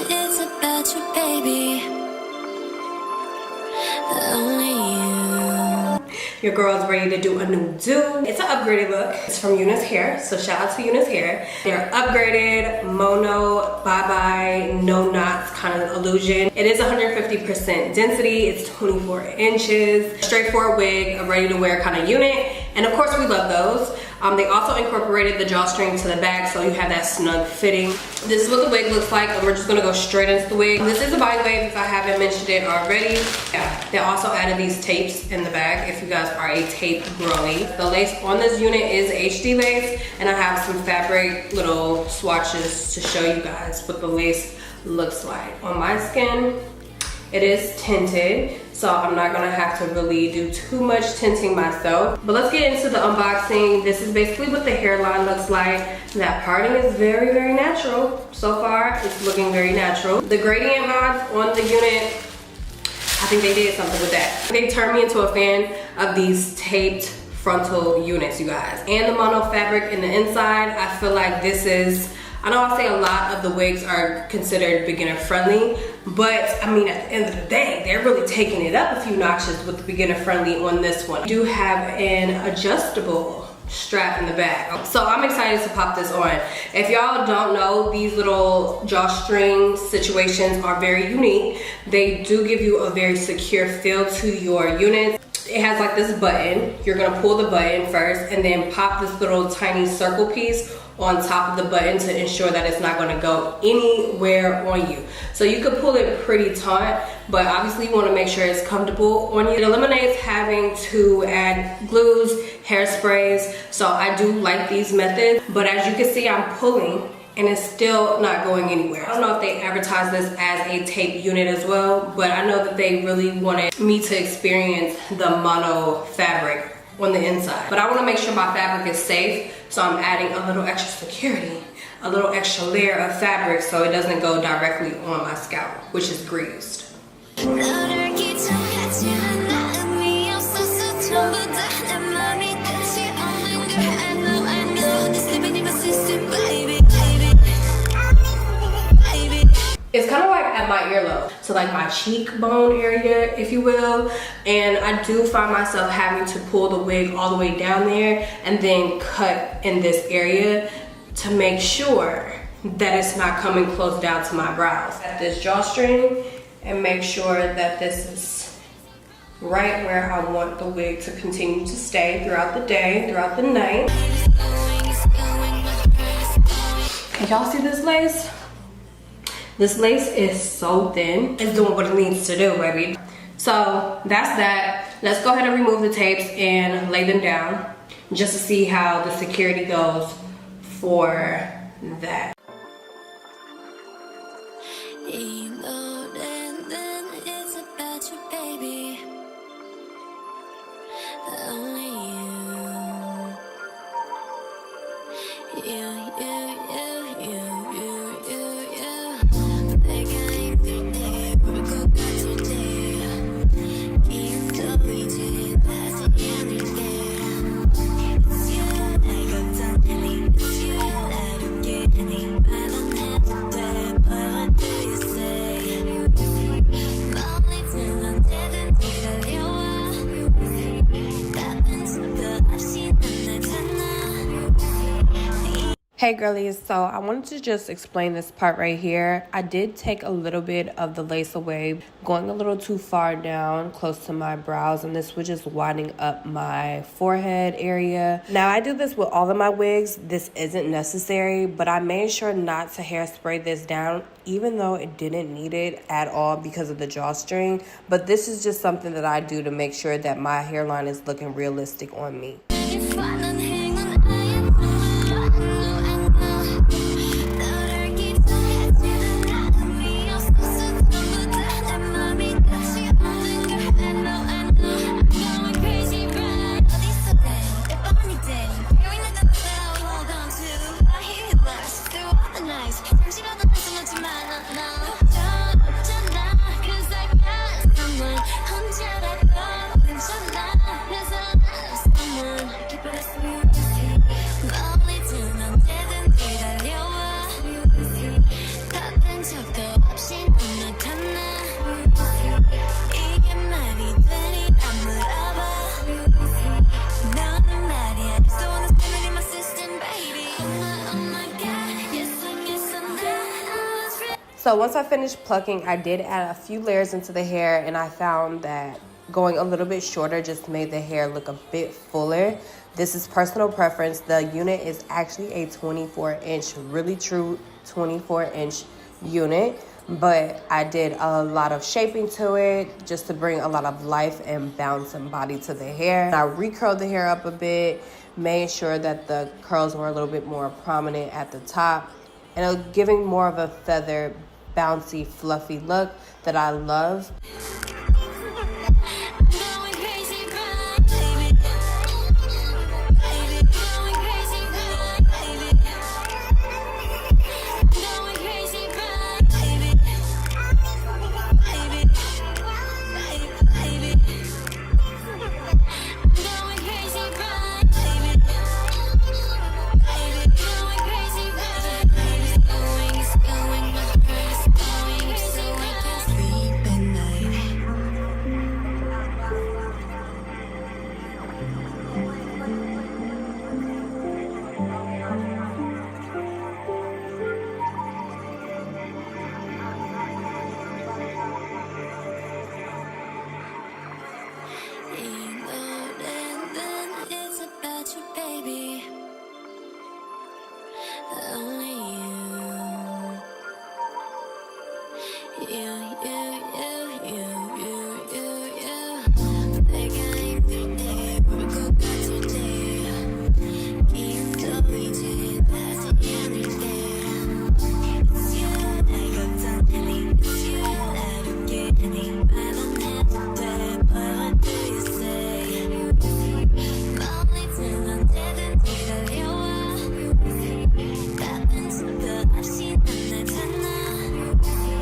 It's about you, baby. Only you. Your girl's ready to do a new do. It's an upgraded look. It's from UNiceHair, so shout out to UNiceHair. They're upgraded, mono, bye-bye, no knots kind of illusion. It is 150% density. It's 24 inches. Straightforward wig, a ready-to-wear kind of unit. And of course, we love those. They also incorporated the drawstring to the back, so you have that snug fitting. This is what the wig looks like, and we're just gonna go straight into the wig. This is a Bodywave if I haven't mentioned it already. Yeah, they also added these tapes in the back if you guys are a tape girly. The lace on this unit is HD lace, and I have some fabric little swatches to show you guys what the lace looks like. On my skin, it is tinted, so I'm not gonna have to really do too much tinting myself. But let's get into the unboxing. This is basically what the hairline looks like. That parting is very, very natural. So far, it's looking very natural. The gradient vibes on the unit, I think they did something with that. They turned me into a fan of these taped frontal units, you guys. And the mono fabric in the inside, I feel like this is, I know I say a lot of the wigs are considered beginner friendly, but I mean, at the end of the day, they're really taking it up a few notches with the beginner friendly on this one. You do have an adjustable strap in the back. So I'm excited to pop this on. If y'all don't know, these little drawstring situations are very unique. They do give you a very secure feel to your unit. It has like this button. You're gonna pull the button first and then pop this little tiny circle piece on top of the button to ensure that it's not going to go anywhere on you. So you could pull it pretty taut, but obviously you want to make sure it's comfortable on you. It eliminates having to add glues, hairsprays, so I do like these methods. But as you can see, I'm pulling and it's still not going anywhere. I don't know if they advertise this as a tape unit as well, but I know that they really wanted me to experience the mono fabric on the inside. But I want to make sure my fabric is safe, so I'm adding a little extra security, a little extra layer of fabric so it doesn't go directly on my scalp, which is greased. It's kind of like at my earlobe, so like my cheekbone area, if you will. And I do find myself having to pull the wig all the way down there and then cut in this area to make sure that it's not coming close down to my brows. At this drawstring and make sure that this is right where I want the wig to continue to stay throughout the day, throughout the night. Can y'all see this lace? This lace is so thin. It's doing what it needs to do, baby. So that's that. Let's go ahead and remove the tapes and lay them down just to see how the security goes for that. It's about you, baby. Only you. Hey girlies, so I wanted to just explain this part right here. I did take a little bit of the lace away, going a little too far down close to my brows, and this was just winding up my forehead area. Now I do this with all of my wigs. This isn't necessary, but I made sure not to hairspray this down, even though it didn't need it at all because of the drawstring. But this is just something that I do to make sure that my hairline is looking realistic on me. So once I finished plucking, I did add a few layers into the hair, and I found that going a little bit shorter just made the hair look a bit fuller. This is personal preference. The unit is actually a 24-inch, really true 24-inch unit, but I did a lot of shaping to it just to bring a lot of life and bounce and body to the hair. I recurled the hair up a bit, made sure that the curls were a little bit more prominent at the top, and giving more of a feathered, bouncy, fluffy look that I love.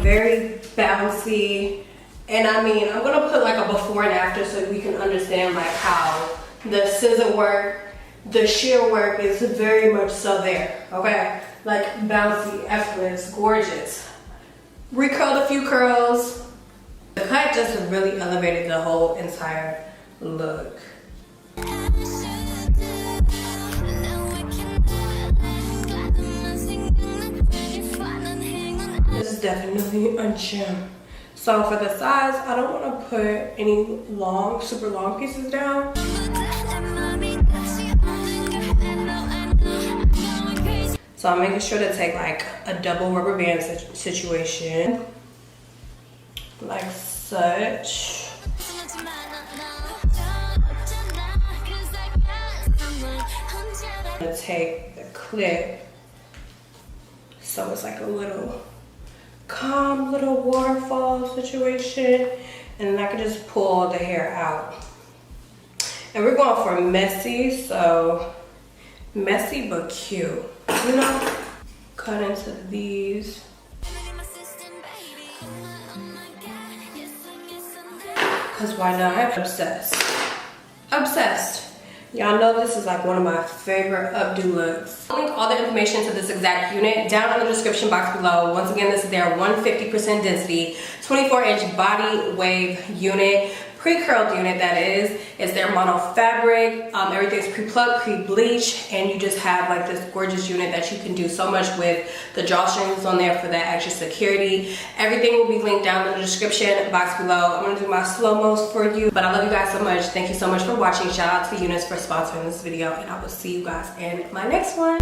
Very bouncy, and I mean, I'm gonna put like a before and after so we can understand like how the scissor work, the shear work is very much so there, okay? Like bouncy, effortless, gorgeous. Recurled a few curls. The cut just really elevated the whole entire look. This is definitely a gem. So for the size, I don't want to put any long, super long pieces down. So I'm making sure to take like a double rubber band situation, like such. I'm gonna take the clip, so it's like a little calm little waterfall situation, and then I can just pull the hair out. And we're going for messy, so messy but cute, you know? Cut into these. Cause why not? Obsessed. Obsessed. Y'all know this is like one of my favorite updo looks. I'll link all the information to this exact unit down in the description box below. Once again, this is their 150% density, 24-inch body wave unit. Pre-curled unit, that is. It's their mono fabric. Everything's pre-plucked, pre-bleach, and you just have like this gorgeous unit that you can do so much with. The drawstrings on there for that extra security. Everything will be linked down in the description box below. I'm gonna do my slow-mos for you, but I love you guys so much. Thank you so much for watching. Shout out to Unice for sponsoring this video, and I will see you guys in my next one.